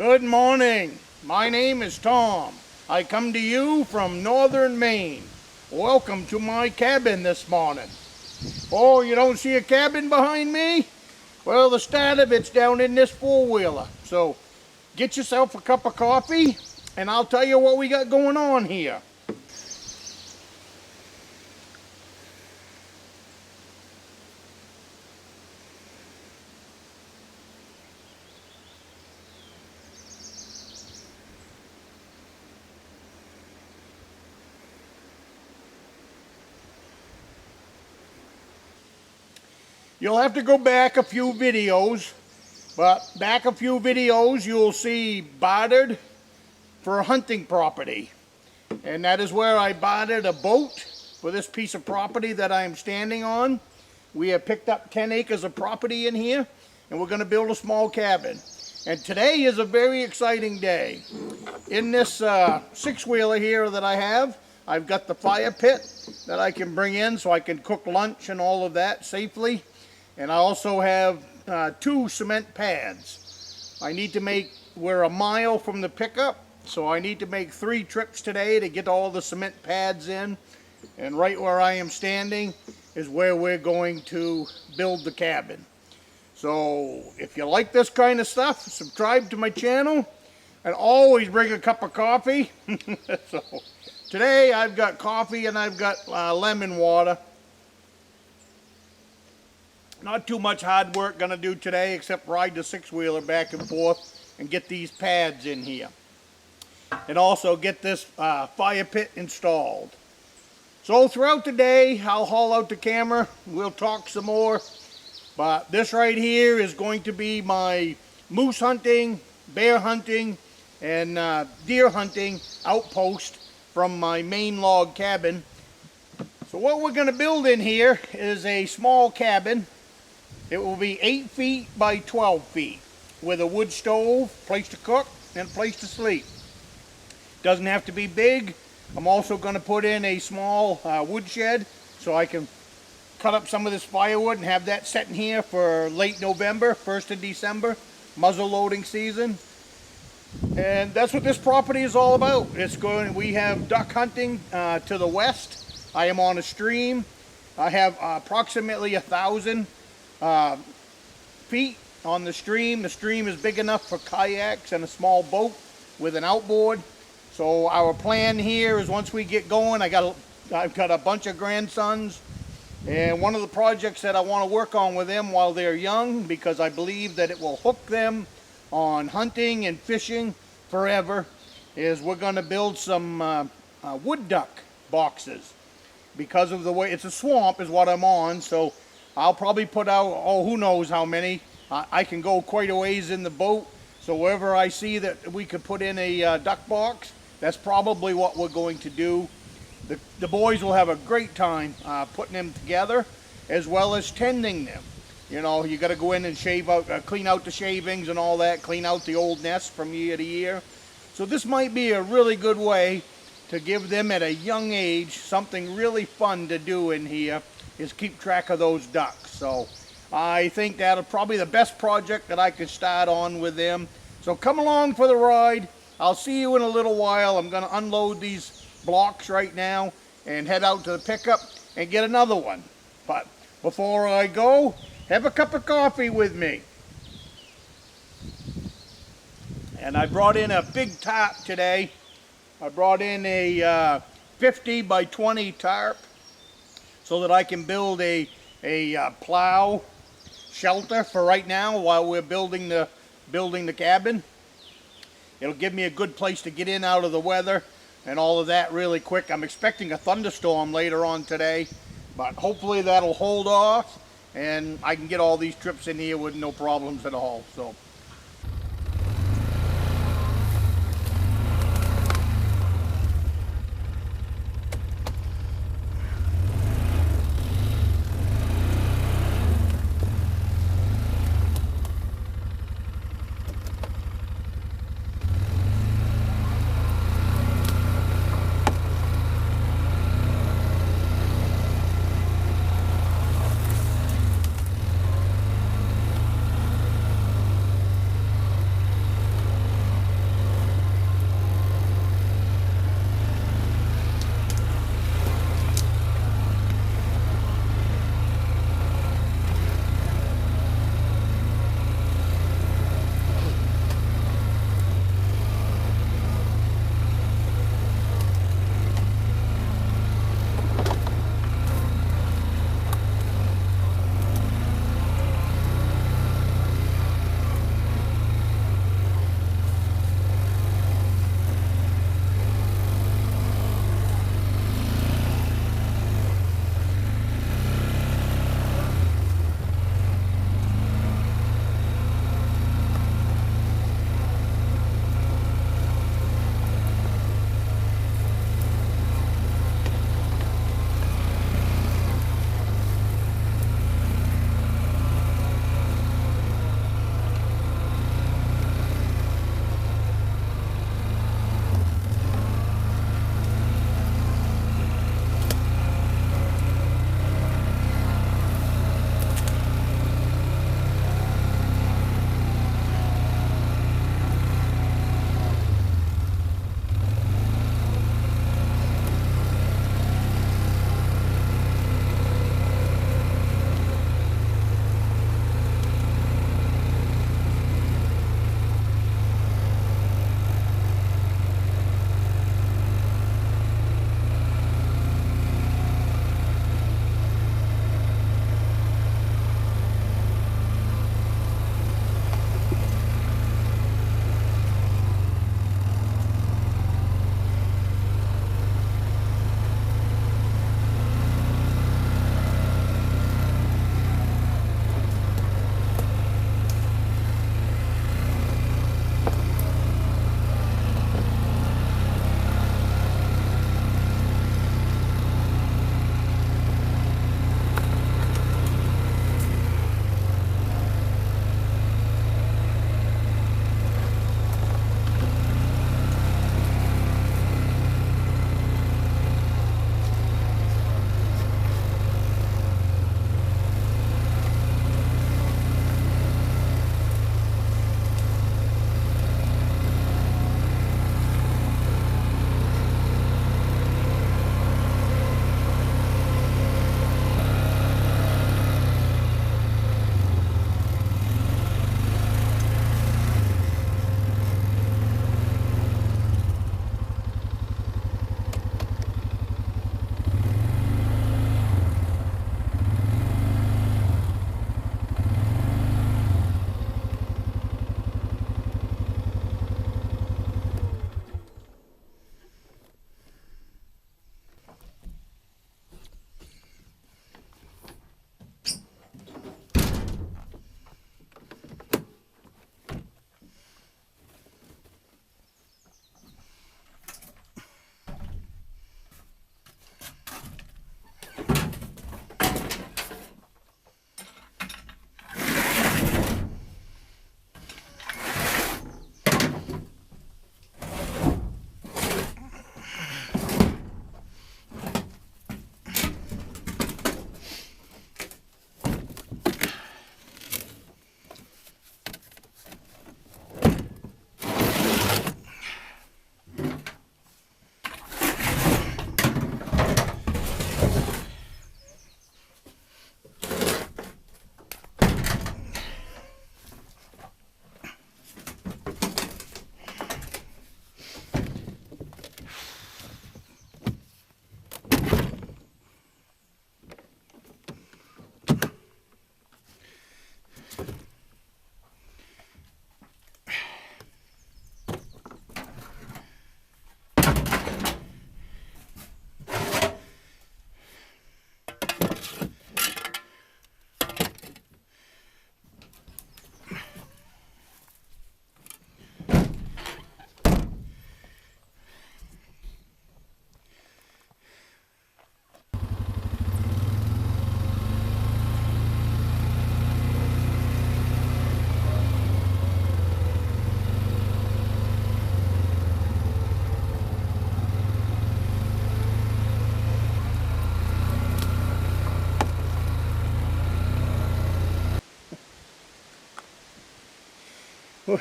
Good morning. My name is Tom. I come to you from Northern Maine. Welcome to my cabin this morning. Oh, you don't see a cabin behind me? Well, the start of it's down in this four-wheeler. So get yourself a cup of coffee and I'll tell you what we got going on here. You'll have to go back a few videos, but back a few videos you'll see bartered for hunting property. And that is where I bartered a boat for this piece of property that I am standing on. We have picked up 10 acres of property in here and we're going to build a small cabin. And today is a very exciting day. In this six-wheeler here that I have, I've got the fire pit that I can bring in so I can cook lunch and all of that safely. And I also have 2 cement pads. We're a mile from the pickup, so I need to make 3 trips today to get all the cement pads in. And right where I am standing is where we're going to build the cabin. So if you like this kind of stuff, subscribe to my channel and always bring a cup of coffee. So today I've got coffee and I've got lemon water. Not too much hard work gonna do today except ride the six-wheeler back and forth and get these pads in here. And also get this fire pit installed. So throughout the day, I'll haul out the camera, we'll talk some more. But this right here is going to be my moose hunting, bear hunting, and deer hunting outpost from my main log cabin. So what we're gonna build in here is a small cabin. It will be 8 feet by 12 feet with a wood stove, place to cook, and a place to sleep. Doesn't have to be big. I'm also going to put in a small wood shed so I can cut up some of this firewood and have that set in here for late November, 1st of December, muzzle loading season. And that's what this property is all about. We have duck hunting to the west. I am on a stream. I have approximately 1,000 feet on the stream. The stream is big enough for kayaks and a small boat with an outboard. So our plan here is once we get going, I've got a bunch of grandsons, and one of the projects that I want to work on with them while they're young, because I believe that it will hook them on hunting and fishing forever, is we're going to build some wood duck boxes. Because of the way it's a swamp is what I'm on, so I'll probably put out, who knows how many. I can go quite a ways in the boat, so wherever I see that we could put in a duck box, that's probably what we're going to do. The boys will have a great time putting them together, as well as tending them. You know, you got to go in and clean out the shavings and all that, clean out the old nests from year to year. So this might be a really good way to give them at a young age something really fun to do in here, is keep track of those ducks. So I think that'll probably the best project that I could start on with them. So come along for the ride. I'll see you in a little while. I'm going to unload these blocks right now and head out to the pickup and get another one. But before I go, have a cup of coffee with me. And I brought in a big tarp today. I brought in a 50 by 20 tarp, so that I can build a plow shelter for right now while we're building the cabin. It'll give me a good place to get in out of the weather and all of that really quick. I'm expecting a thunderstorm later on today, but hopefully that'll hold off and I can get all these trips in here with no problems at all. So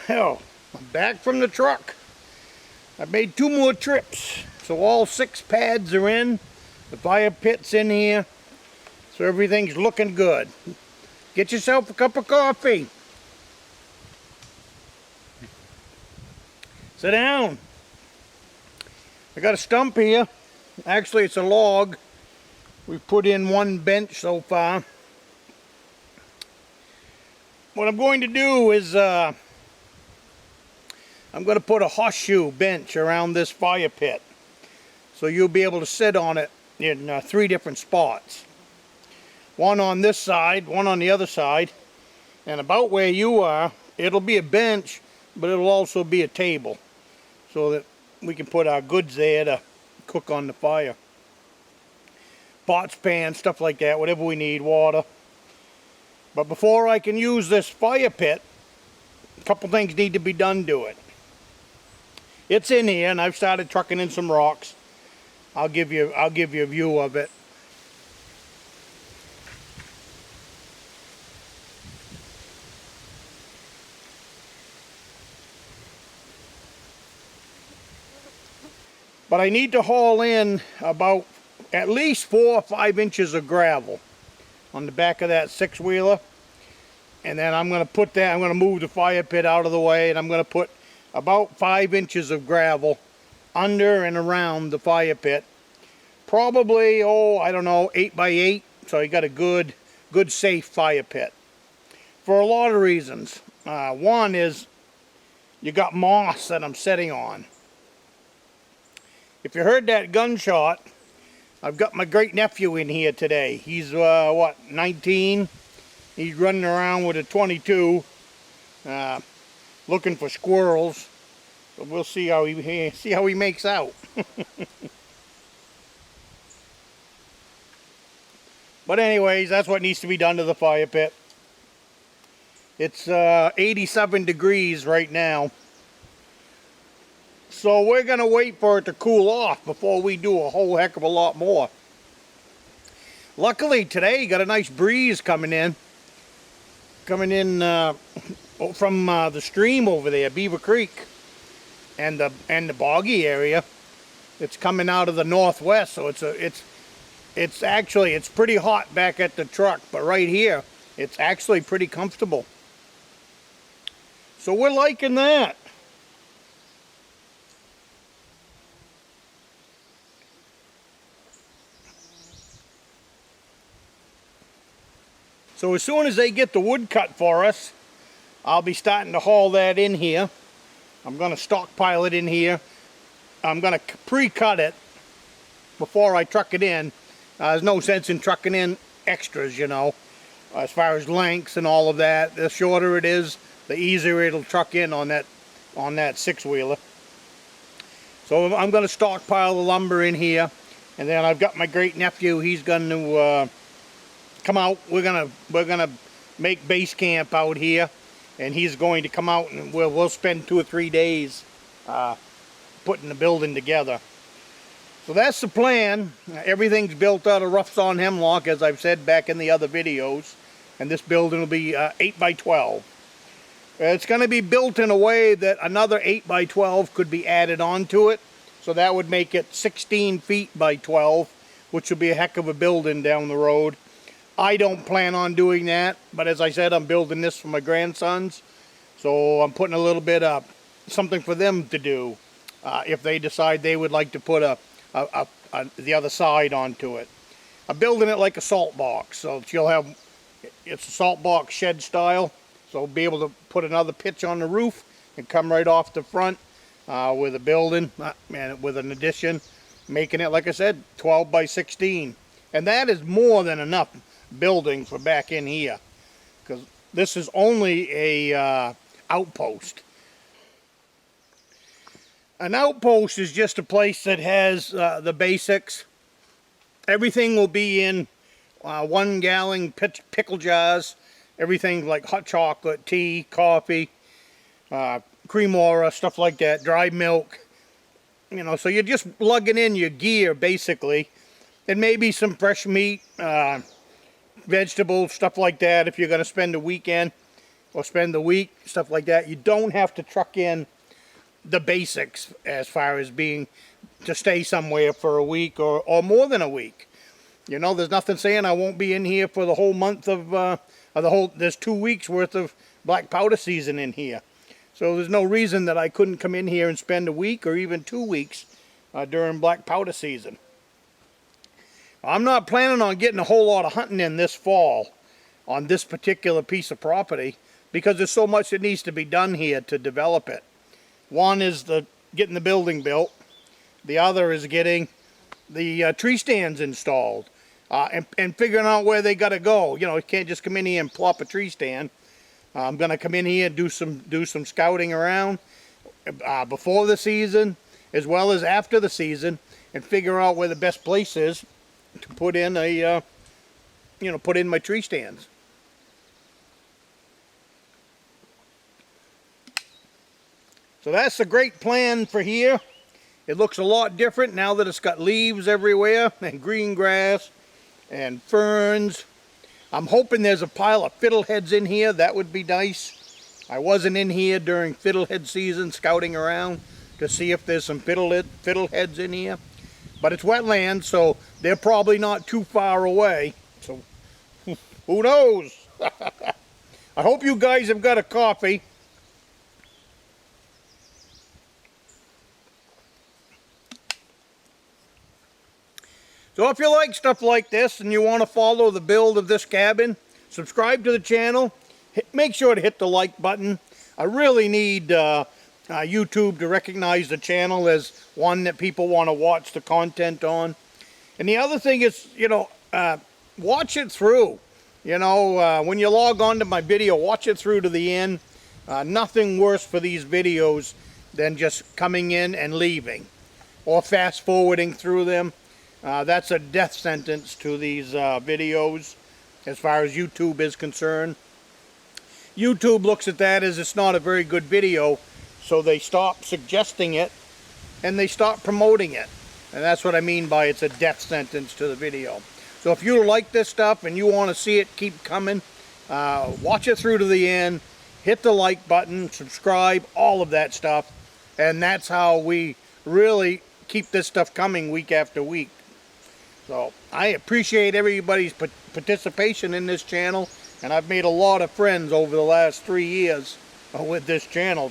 Well, I'm back from the truck. I made 2 more trips. So all 6 pads are in. The fire pit's in here. So everything's looking good. Get yourself a cup of coffee. Sit down. I got a stump here. Actually, it's a log. We've put in 1 bench so far. What I'm going to do is I'm going to put a horseshoe bench around this fire pit. So you'll be able to sit on it in 3 different spots. 1 on this side, 1 on the other side. And about where you are, it'll be a bench, but it'll also be a table. So that we can put our goods there to cook on the fire. Pots, pans, stuff like that, whatever we need, water. But before I can use this fire pit, a couple things need to be done to it. It's in here, and I've started trucking in some rocks. I'll give you a view of it. But I need to haul in about at least 4 or 5 inches of gravel on the back of that 6-wheeler. And then I'm going to move the fire pit out of the way, and I'm going to put about 5 inches of gravel under and around the fire pit. Probably, I don't know, 8 by 8. So you got a good safe fire pit. For a lot of reasons. One is you got moss that I'm sitting on. If you heard that gunshot, I've got my great nephew in here today. He's, 19? He's running around with a 22, looking for squirrels. So we'll see how he makes out. But anyways, that's what needs to be done to the fire pit. It's 87 degrees right now. So we're going to wait for it to cool off before we do a whole heck of a lot more. Luckily today, got a nice breeze coming in. From the stream over there, Beaver Creek, and the boggy area. It's coming out of the northwest, so it's actually pretty hot back at the truck, but right here it's actually pretty comfortable. So we're liking that. So as soon as they get the wood cut for us, I'll be starting to haul that in here. I'm going to stockpile it in here. I'm going to pre-cut it before I truck it in. There's no sense in trucking in extras, you know, as far as lengths and all of that. The shorter it is, the easier it'll truck in on that 6-wheeler. So I'm going to stockpile the lumber in here, and then I've got my great nephew. He's going to come out. We're gonna make base camp out here, and he's going to come out, and we'll spend 2 or 3 days putting the building together. So that's the plan. Everything's built out of rough sawn hemlock, as I've said back in the other videos, and this building will be 8 by 12. It's going to be built in a way that another 8 by 12 could be added onto it, so that would make it 16 feet by 12. which will be a heck of a building down the road. I don't plan on doing that, but as I said, I'm building this for my grandsons, so I'm putting a little bit up, something for them to do if they decide they would like to put the other side onto it. I'm building it like a salt box, so you'll have, it's a salt box shed style, so I'll be able to put another pitch on the roof and come right off the front with a building and with an addition, making it, like I said, 12 by 16. And that is more than enough building for back in here, because this is only a outpost. An outpost is just a place that has the basics. Everything will be in 1 gallon pickle jars. Everything like hot chocolate, tea, coffee, cremora, stuff like that, dry milk. You know, so you're just lugging in your gear basically, and maybe some fresh meat, vegetables, stuff like that. If you're going to spend a weekend or spend the week, stuff like that, you don't have to truck in the basics as far as being to stay somewhere for a week or more than a week. You know, there's nothing saying I won't be in here for the whole month of there's 2 weeks worth of black powder season in here. So there's no reason that I couldn't come in here and spend a week or even 2 weeks during black powder season. I'm not planning on getting a whole lot of hunting in this fall on this particular piece of property because there's so much that needs to be done here to develop it. One is getting the building built. The other is getting the tree stands installed and figuring out where they got to go. You know, you can't just come in here and plop a tree stand. I'm going to come in here and do some scouting around before the season as well as after the season and figure out where the best place is to put in put in my tree stands. So that's the great plan for here. It looks a lot different now that it's got leaves everywhere and green grass and ferns. I'm hoping there's a pile of fiddleheads in here. That would be nice. I wasn't in here during fiddlehead season scouting around to see if there's some fiddleheads in here. But it's wetland, so they're probably not too far away. So who knows? I hope you guys have got a coffee. So if you like stuff like this and you want to follow the build of this cabin, subscribe to the channel. Make sure to hit the like button. I really need YouTube to recognize the channel as one that people want to watch the content on. And the other thing is, watch it through. When you log on to my video, watch it through to the end. Nothing worse for these videos than just coming in and leaving or fast forwarding through them. That's a death sentence to these videos as far as YouTube is concerned. YouTube looks at that as it's not a very good video, so they stop suggesting it and they stop promoting it. And that's what I mean by it's a death sentence to the video. So if you like this stuff and you want to see it keep coming, watch it through to the end, hit the like button, subscribe, all of that stuff. And that's how we really keep this stuff coming week after week. So I appreciate everybody's participation in this channel, and I've made a lot of friends over the last 3 years with this channel.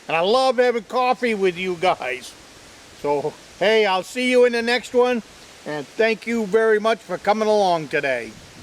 And I love having coffee with you guys. So hey, I'll see you in the next one, and thank you very much for coming along today.